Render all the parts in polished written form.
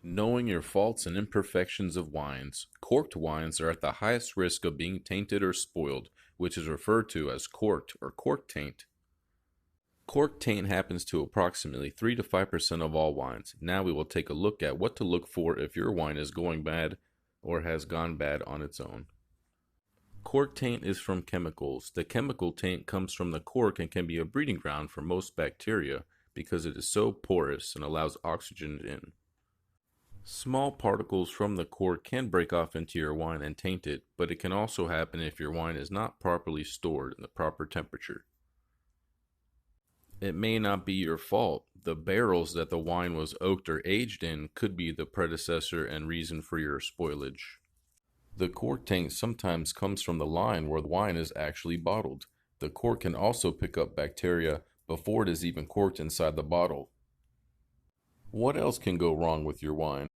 Knowing your faults and imperfections of wines. Corked wines are at the highest risk of being tainted or spoiled, which is referred to as corked or cork taint. Cork taint happens to approximately 3 to 5% of all wines. Now we will take a look at what to look for if your wine is going bad or has gone bad on its own. Cork taint is from chemicals. The chemical taint comes from the cork and can be a breeding ground for most bacteria because it is so porous and allows oxygen in. Small particles from the cork can break off into your wine and taint it, but it can also happen if your wine is not properly stored in the proper temperature. It may not be your fault. The barrels that the wine was oaked or aged in could be the predecessor and reason for your spoilage. The cork taint sometimes comes from the line where the wine is actually bottled. The cork can also pick up bacteria before it is even corked inside the bottle. What else can go wrong with your wine?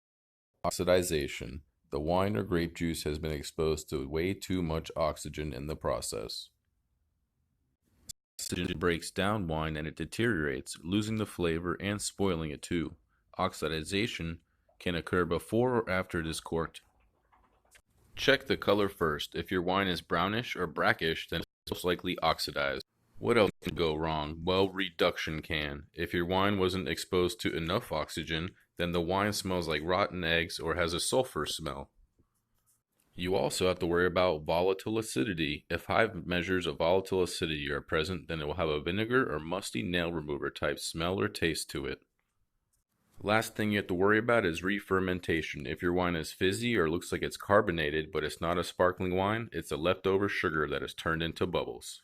Oxidization. The wine or grape juice has been exposed to way too much oxygen in the process. Oxygen breaks down wine and it deteriorates, losing the flavor and spoiling it too. Oxidization can occur before or after it is corked. Check the color first. If your wine is brownish or brackish, then it's most likely oxidized. What else can go wrong? Well, reduction can. If your wine wasn't exposed to enough oxygen, then the wine smells like rotten eggs or has a sulfur smell. You also have to worry about volatile acidity. If high measures of volatile acidity are present, then it will have a vinegar or musty nail remover type smell or taste to it. Last thing you have to worry about is re-fermentation. If your wine is fizzy or looks like it's carbonated but it's not a sparkling wine, it's a leftover sugar that is turned into bubbles.